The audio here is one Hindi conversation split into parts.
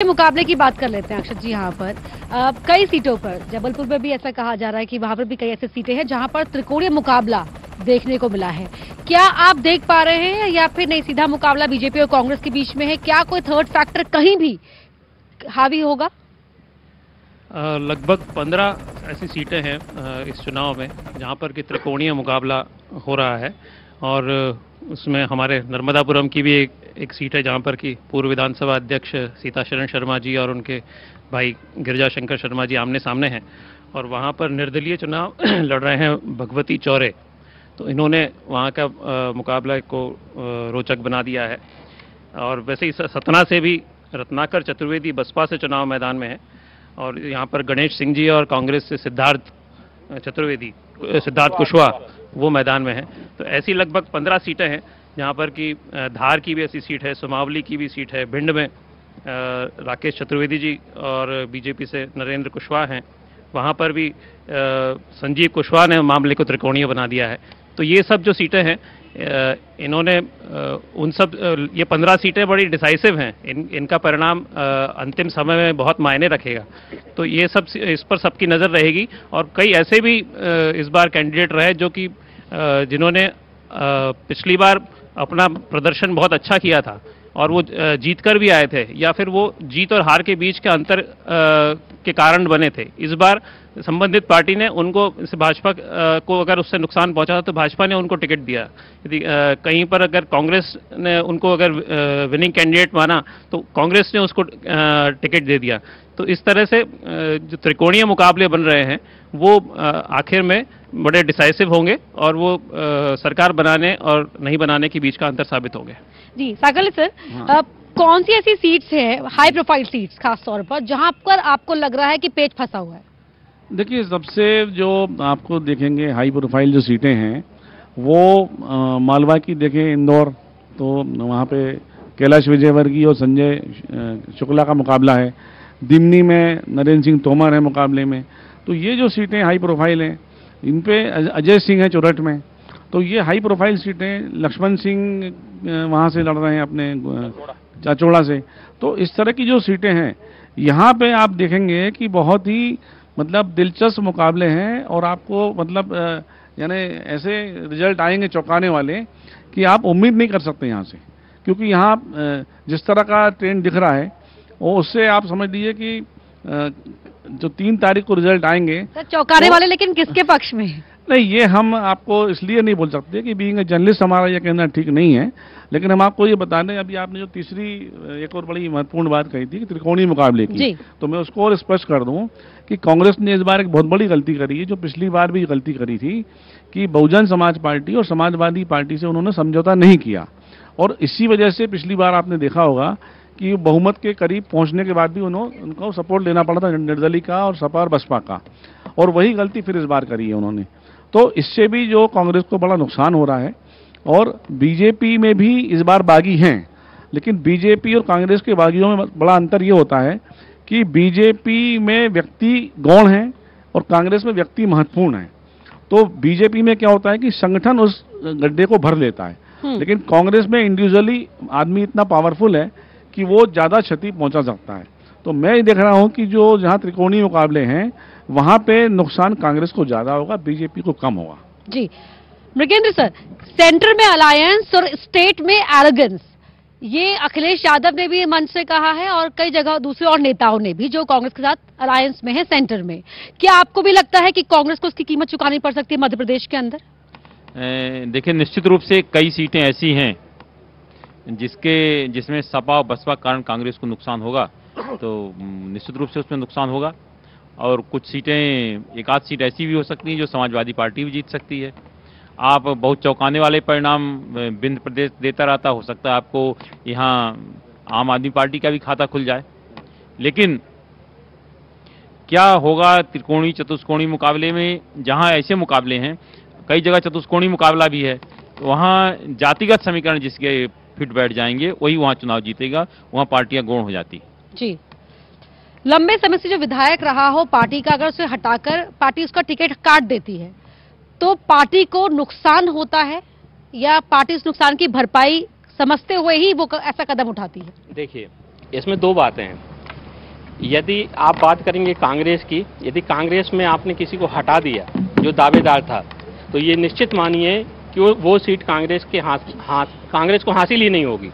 मुकाबले की बात कर लेते हैं अक्षत जी। यहाँ पर कई सीटों पर, जबलपुर में भी ऐसा कहा जा रहा है कि वहां पर भी कई ऐसी सीटें हैं जहां पर त्रिकोणीय मुकाबला देखने को मिला है। क्या आप देख पा रहे हैं या फिर नहीं, सीधा मुकाबला बीजेपी और कांग्रेस के बीच में है? क्या कोई थर्ड फैक्टर कहीं भी हावी होगा? लगभग 15 ऐसी सीटें हैं इस चुनाव में जहां पर कि त्रिकोणीय मुकाबला हो रहा है और उसमें हमारे नर्मदापुरम की भी एक सीट है जहां पर कि पूर्व विधानसभा अध्यक्ष सीताशरण शर्मा जी और उनके भाई गिरिजा शंकर शर्मा जी आमने सामने हैं और वहां पर निर्दलीय चुनाव लड़ रहे हैं भगवती चौरे। तो इन्होंने वहां का मुकाबला को रोचक बना दिया है। और वैसे ही सतना से भी रत्नाकर चतुर्वेदी बसपा से चुनाव मैदान में है और यहाँ पर गणेश सिंह जी और कांग्रेस से सिद्धार्थ कुशवाहा वो मैदान में है। तो ऐसी लगभग 15 सीटें हैं जहाँ पर कि धार की भी ऐसी सीट है, सुमावली की भी सीट है, भिंड में राकेश चतुर्वेदी जी और बीजेपी से नरेंद्र कुशवाहा हैं, वहाँ पर भी संजीव कुशवाहा ने मामले को त्रिकोणीय बना दिया है। तो ये सब जो सीटें हैं इन्होंने उन सब ये 15 सीटें बड़ी डिसाइसिव हैं। इनका परिणाम अंतिम समय में बहुत मायने रखेगा। तो ये सब इस पर सबकी नज़र रहेगी और कई ऐसे भी इस बार कैंडिडेट रहे जो कि जिन्होंने पिछली बार अपना प्रदर्शन बहुत अच्छा किया था और वो जीत कर भी आए थे या फिर वो जीत और हार के बीच के अंतर के कारण बने थे। इस बार संबंधित पार्टी ने उनको, भाजपा को अगर उससे नुकसान पहुंचा तो भाजपा ने उनको टिकट दिया। यदि कहीं पर अगर कांग्रेस ने उनको अगर विनिंग कैंडिडेट माना तो कांग्रेस ने उसको टिकट दे दिया। तो इस तरह से जो त्रिकोणीय मुकाबले बन रहे हैं वो आखिर में बड़े डिसाइसिव होंगे और वो सरकार बनाने और नहीं बनाने के बीच का अंतर साबित होंगे। जी सागर सर, कौन सी ऐसी सीट्स है, हाई प्रोफाइल सीट्स खास तौर पर, जहां पर आपको लग रहा है कि पेच फंसा हुआ है? देखिए, सबसे जो आपको देखेंगे हाई प्रोफाइल जो सीटें हैं वो मालवा की देखें, इंदौर, तो वहाँ पे कैलाश विजयवर्गीय और संजय शुक्ला का मुकाबला है। दिमनी में नरेंद्र सिंह तोमर है मुकाबले में। तो ये जो सीटें हाई प्रोफाइल हैं, इन पे अजय सिंह है चुरट में। तो ये हाई प्रोफाइल सीटें, लक्ष्मण सिंह वहाँ से लड़ रहे हैं अपने चाचौड़ा से। तो इस तरह की जो सीटें हैं यहाँ पे आप देखेंगे कि बहुत ही मतलब दिलचस्प मुकाबले हैं और आपको मतलब यानी ऐसे रिजल्ट आएंगे चौंकाने वाले कि आप उम्मीद नहीं कर सकते यहाँ से, क्योंकि यहाँ जिस तरह का ट्रेंड दिख रहा है वो उससे आप समझ लीजिए कि जो 3 तारीख को रिजल्ट आएंगे चौंकाने वाले, लेकिन किसके पक्ष में? नहीं, ये हम आपको इसलिए नहीं बोल सकते कि बीइंग ए जर्नलिस्ट हमारा ये कहना ठीक नहीं है, लेकिन हम आपको ये बता दें, अभी आपने जो तीसरी एक और बड़ी महत्वपूर्ण बात कही थी कि त्रिकोणीय मुकाबले की, तो मैं उसको और स्पष्ट कर दूं कि कांग्रेस ने इस बार एक बहुत बड़ी गलती करी है, जो पिछली बार भी गलती करी थी कि बहुजन समाज पार्टी और समाजवादी पार्टी से उन्होंने समझौता नहीं किया और इसी वजह से पिछली बार आपने देखा होगा कि बहुमत के करीब पहुंचने के बाद भी उनको सपोर्ट लेना पड़ा था निर्दलीय का और सपा और बसपा का, और वही गलती फिर इस बार करी है उन्होंने। तो इससे भी जो कांग्रेस को बड़ा नुकसान हो रहा है और बीजेपी में भी इस बार बागी हैं, लेकिन बीजेपी और कांग्रेस के बागियों में बड़ा अंतर ये होता है कि बीजेपी में व्यक्ति गौण है और कांग्रेस में व्यक्ति महत्वपूर्ण है। तो बीजेपी में क्या होता है कि संगठन उस गड्ढे को भर लेता है, लेकिन कांग्रेस में इंडिविजुअली आदमी इतना पावरफुल है कि वो ज्यादा क्षति पहुंचा सकता है। तो मैं ये देख रहा हूं कि जो जहां त्रिकोणीय मुकाबले हैं वहां पे नुकसान कांग्रेस को ज्यादा होगा, बीजेपी को कम होगा। जी मृगेंद्र सर, सेंटर में अलायंस और स्टेट में एरोगेंस, ये अखिलेश यादव ने भी मंच से कहा है और कई जगह दूसरे और नेताओं ने भी जो कांग्रेस के साथ अलायंस में है सेंटर में। क्या आपको भी लगता है कि कांग्रेस को उसकी कीमत चुकानी पड़ सकती है मध्य प्रदेश के अंदर? देखिए, निश्चित रूप से कई सीटें ऐसी हैं जिसमें सपा और बसपा के कारण कांग्रेस को नुकसान होगा, तो निश्चित रूप से उसमें नुकसान होगा। और कुछ सीटें, एक आध सीट ऐसी भी हो सकती हैं जो समाजवादी पार्टी भी जीत सकती है। आप बहुत चौंकाने वाले परिणाम विंध्य प्रदेश देता रहता, हो सकता है आपको यहाँ आम आदमी पार्टी का भी खाता खुल जाए। लेकिन क्या होगा त्रिकोणीय चतुष्कोणीय मुकाबले में, जहाँ ऐसे मुकाबले हैं, कई जगह चतुष्कोणीय मुकाबला भी है, तो वहाँ जातिगत समीकरण जिसके फिट बैठ जाएंगे वही वहाँ चुनाव जीतेगा, वहाँ पार्टियां गौण हो जाती। जी, लंबे समय से जो विधायक रहा हो पार्टी का, अगर उसे हटाकर पार्टी उसका टिकट काट देती है तो पार्टी को नुकसान होता है या पार्टी उस नुकसान की भरपाई समझते हुए ही वो ऐसा कदम उठाती है? देखिए, इसमें 2 बातें हैं। यदि आप बात करेंगे कांग्रेस की, यदि कांग्रेस में आपने किसी को हटा दिया जो दावेदार था, तो ये निश्चित मानिए कि वो सीट कांग्रेस के कांग्रेस को हासिल ही नहीं होगी,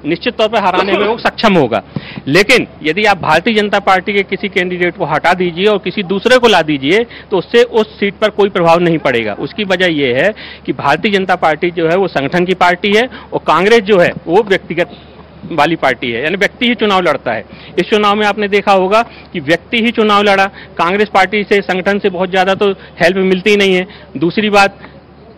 निश्चित तौर पर हराने में वो सक्षम होगा। लेकिन यदि आप भारतीय जनता पार्टी के किसी कैंडिडेट को हटा दीजिए और किसी दूसरे को ला दीजिए तो उससे उस सीट पर कोई प्रभाव नहीं पड़ेगा। उसकी वजह यह है कि भारतीय जनता पार्टी जो है वो संगठन की पार्टी है और कांग्रेस जो है वो व्यक्तिगत वाली पार्टी है, यानी व्यक्ति ही चुनाव लड़ता है। इस चुनाव में आपने देखा होगा कि व्यक्ति ही चुनाव लड़ा, कांग्रेस पार्टी से, संगठन से बहुत ज्यादा तो हेल्प मिलती नहीं है। दूसरी बात,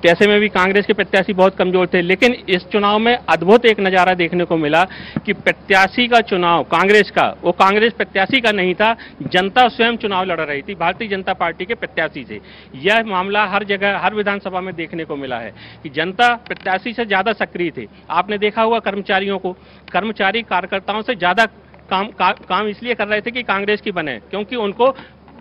पैसे में भी कांग्रेस के प्रत्याशी बहुत कमजोर थे। लेकिन इस चुनाव में अद्भुत एक नजारा देखने को मिला कि प्रत्याशी का चुनाव कांग्रेस का, वो कांग्रेस प्रत्याशी का नहीं था, जनता स्वयं चुनाव लड़ रही थी भारतीय जनता पार्टी के प्रत्याशी से। यह मामला हर जगह, हर विधानसभा में देखने को मिला है कि जनता प्रत्याशी से ज्यादा सक्रिय थे। आपने देखा हुआ कर्मचारियों को, कर्मचारी कार्यकर्ताओं से ज्यादा काम इसलिए कर रहे थे कि कांग्रेस की बने, क्योंकि उनको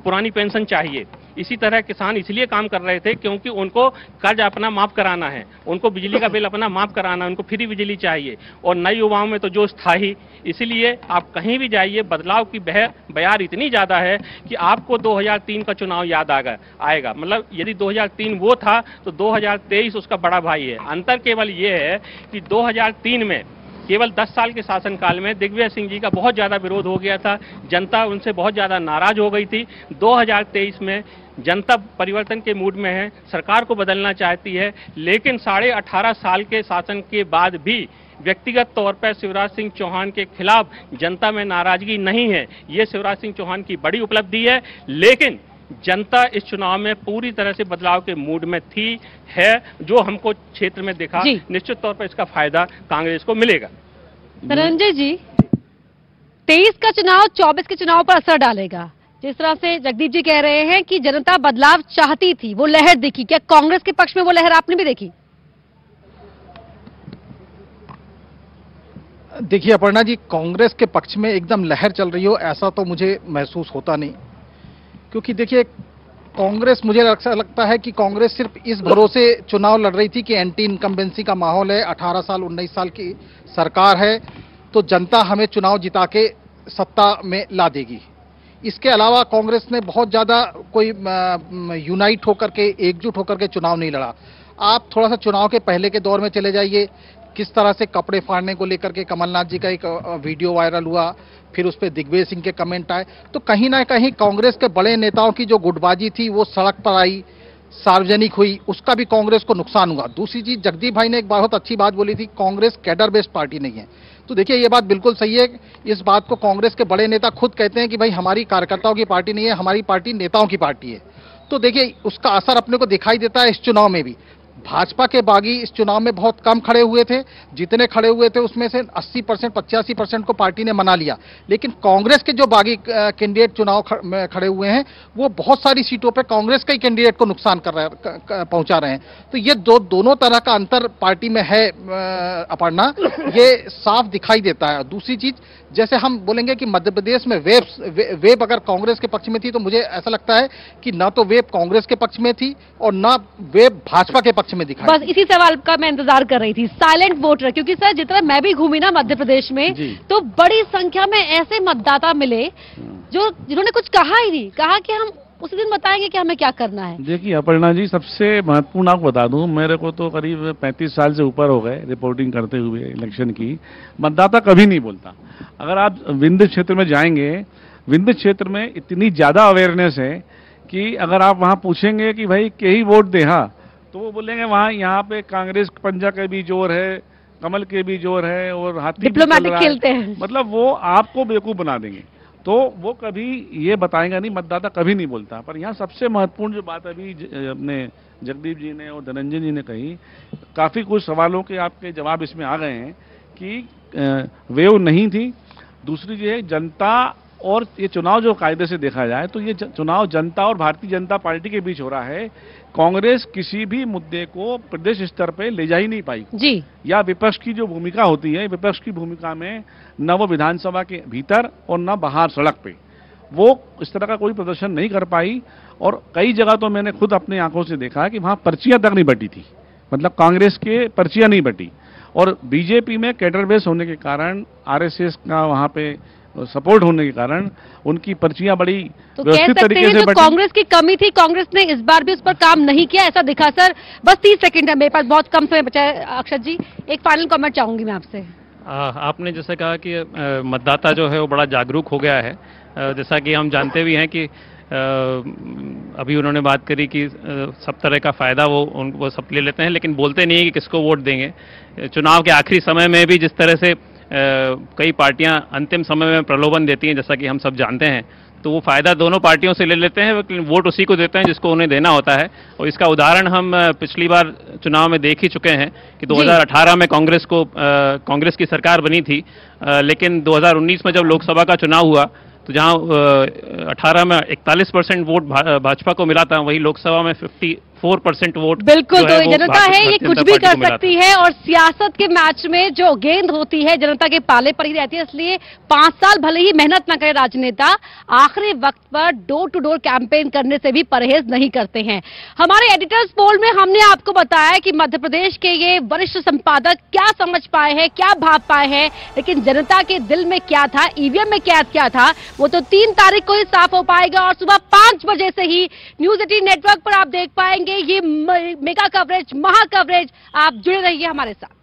पुरानी पेंशन चाहिए। इसी तरह किसान इसलिए काम कर रहे थे क्योंकि उनको कर्ज अपना माफ कराना है, उनको बिजली का बिल अपना माफ कराना है, उनको फ्री बिजली चाहिए। और नए युवाओं में तो जोश था ही, इसलिए आप कहीं भी जाइए बदलाव की बयार इतनी ज्यादा है कि आपको 2003 का चुनाव याद आएगा। मतलब यदि 2003 वो था तो 2023 उसका बड़ा भाई है। अंतर केवल ये है कि 2003 में केवल 10 साल के शासनकाल में दिग्विजय सिंह जी का बहुत ज्यादा विरोध हो गया था, जनता उनसे बहुत ज्यादा नाराज हो गई थी। 2023 में जनता परिवर्तन के मूड में है, सरकार को बदलना चाहती है, लेकिन 18.5 साल के शासन के बाद भी व्यक्तिगत तौर पर शिवराज सिंह चौहान के खिलाफ जनता में नाराजगी नहीं है। ये शिवराज सिंह चौहान की बड़ी उपलब्धि है। लेकिन जनता इस चुनाव में पूरी तरह से बदलाव के मूड में थी, है, जो हमको क्षेत्र में दिखा। निश्चित तौर पर इसका फायदा कांग्रेस को मिलेगा। धनंजय जी, 23 का चुनाव 24 के चुनाव पर असर डालेगा। जिस तरह से जगदीप जी कह रहे हैं कि जनता बदलाव चाहती थी, वो लहर दिखी, क्या कांग्रेस के पक्ष में वो लहर आपने भी देखी? देखिए अपर्णा जी, कांग्रेस के पक्ष में एकदम लहर चल रही हो ऐसा तो मुझे महसूस होता नहीं, क्योंकि देखिए कांग्रेस, मुझे ऐसा लगता है कि कांग्रेस सिर्फ इस भरोसे चुनाव लड़ रही थी कि एंटी इनकम्बेंसी का माहौल है, 18 साल 19 साल की सरकार है, तो जनता हमें चुनाव जिता के सत्ता में ला देगी। इसके अलावा कांग्रेस ने बहुत ज्यादा कोई यूनाइट होकर के, एकजुट होकर के चुनाव नहीं लड़ा। आप थोड़ा सा चुनाव के पहले के दौर में चले जाइए, किस तरह से कपड़े फाड़ने को लेकर के कमलनाथ जी का एक वीडियो वायरल हुआ, फिर उस पर दिग्विजय सिंह के कमेंट आए, तो कहीं ना कहीं कांग्रेस के बड़े नेताओं की जो गुटबाजी थी वो सड़क पर आई, सार्वजनिक हुई, उसका भी कांग्रेस को नुकसान हुआ। दूसरी चीज, जगदीप भाई ने एक बहुत अच्छी बात बोली थी, कांग्रेस कैडर बेस्ड पार्टी नहीं है। तो देखिए ये बात बिल्कुल सही है। इस बात को कांग्रेस के बड़े नेता खुद कहते हैं कि भाई हमारी कार्यकर्ताओं की पार्टी नहीं है, हमारी पार्टी नेताओं की पार्टी है। तो देखिए उसका असर अपने को दिखाई देता है इस चुनाव में भी। भाजपा के बागी इस चुनाव में बहुत कम खड़े हुए थे, जितने खड़े हुए थे उसमें से 80% 85% को पार्टी ने मना लिया। लेकिन कांग्रेस के जो बागी कैंडिडेट चुनाव में खड़े हुए हैं वो बहुत सारी सीटों पे कांग्रेस के कैंडिडेट को नुकसान पहुंचा रहे हैं। तो ये दोनों तरह का अंतर पार्टी में है अपर्णा, ये साफ दिखाई देता है। दूसरी चीज, जैसे हम बोलेंगे कि मध्य प्रदेश में वेब अगर कांग्रेस के पक्ष में थी, तो मुझे ऐसा लगता है कि ना तो वेब कांग्रेस के पक्ष में थी और ना वेब भाजपा के पक्ष में दिखाई। बस इसी सवाल का मैं इंतजार कर रही थी, साइलेंट वोटर, क्योंकि सर जितना मैं भी घूमी ना मध्य प्रदेश में, तो बड़ी संख्या में ऐसे मतदाता मिले जिन्होंने कुछ कहा ही नहीं, कहा कि हम उसी दिन बताएंगे कि हमें क्या करना है। देखिए अपर्णा जी, सबसे महत्वपूर्ण आपको बता दूं, मेरे को तो करीब 35 साल से ऊपर हो गए रिपोर्टिंग करते हुए इलेक्शन की। मतदाता कभी नहीं बोलता। अगर आप विंध्य क्षेत्र में जाएंगे, विंध्य क्षेत्र में इतनी ज्यादा अवेयरनेस है कि अगर आप वहां पूछेंगे कि भाई के ही वोट दे, हाँ, तो वो बोलेंगे वहां यहाँ पे कांग्रेस पंजा के भी जोर है, कमल के भी जोर है और हाथी डिप्लोमेटिक खेलते हैं। मतलब वो आपको बेवकूफ बना देंगे। तो वो कभी ये बताएगा नहीं, मतदाता कभी नहीं बोलता। पर यहाँ सबसे महत्वपूर्ण जो बात अभी अपने जगदीप जी ने और धनंजय जी ने कही, काफी कुछ सवालों के आपके जवाब इसमें आ गए हैं कि वेव नहीं थी। दूसरी जो है जनता, और ये चुनाव जो कायदे से देखा जाए तो ये चुनाव जनता और भारतीय जनता पार्टी के बीच हो रहा है। कांग्रेस किसी भी मुद्दे को प्रदेश स्तर पे ले जा ही नहीं पाई जी, या विपक्ष की जो भूमिका होती है, विपक्ष की भूमिका में न वो विधानसभा के भीतर और न बाहर सड़क पे वो इस तरह का कोई प्रदर्शन नहीं कर पाई। और कई जगह तो मैंने खुद अपनी आंखों से देखा कि वहां पर्चियां तक नहीं बटी थी, मतलब कांग्रेस के पर्चियां नहीं बटी। और बीजेपी में कैडर बेस होने के कारण आरएसएस का वहां पे सपोर्ट होने के कारण उनकी पर्चियां बड़ी तो कह सकते हैं जो कांग्रेस की कमी थी, कांग्रेस ने इस बार भी उस पर काम नहीं किया, ऐसा दिखा। सर बस 30 सेकंड है मेरे पास, बहुत कम समय बचा है। अक्षत जी, एक फाइनल कमेंट चाहूंगी मैं आपसे। आपने जैसे कहा कि मतदाता जो है वो बड़ा जागरूक हो गया है, जैसा कि हम जानते भी हैं कि अभी उन्होंने बात करी कि सब तरह का फ़ायदा वो सब ले लेते हैं, लेकिन बोलते नहीं है कि किसको वोट देंगे। चुनाव के आखिरी समय में भी जिस तरह से कई पार्टियां अंतिम समय में प्रलोभन देती हैं, जैसा कि हम सब जानते हैं, तो वो फ़ायदा दोनों पार्टियों से ले लेते हैं, लेकिन वोट उसी को देते हैं जिसको उन्हें देना होता है। और इसका उदाहरण हम पिछली बार चुनाव में देख ही चुके हैं कि 2018 में कांग्रेस की सरकार बनी थी, लेकिन 2019 में जब लोकसभा का चुनाव हुआ तो जहां 18 में 41% वोट भाजपा को मिला था, वही लोकसभा में 54% वोट। बिल्कुल, तो जनता है ये कुछ भी कर सकती है, और सियासत के मैच में जो गेंद होती है जनता के पाले पर ही रहती है। इसलिए 5 साल भले ही मेहनत न करे राजनेता, आखिरी वक्त पर डोर टू डोर कैंपेन करने से भी परहेज नहीं करते हैं। हमारे एडिटर्स पोल में हमने आपको बताया कि मध्य प्रदेश के ये वरिष्ठ संपादक क्या समझ पाए हैं, क्या भाप पाए हैं, लेकिन जनता के दिल में क्या था, ईवीएम में क्या था, वो तो 3 तारीख को ही साफ हो पाएगा। और सुबह 5 बजे से ही न्यूज़ 18 नेटवर्क पर आप देख पाएंगे ये मेगा कवरेज, महा कवरेज। आप जुड़े रहिए हमारे साथ।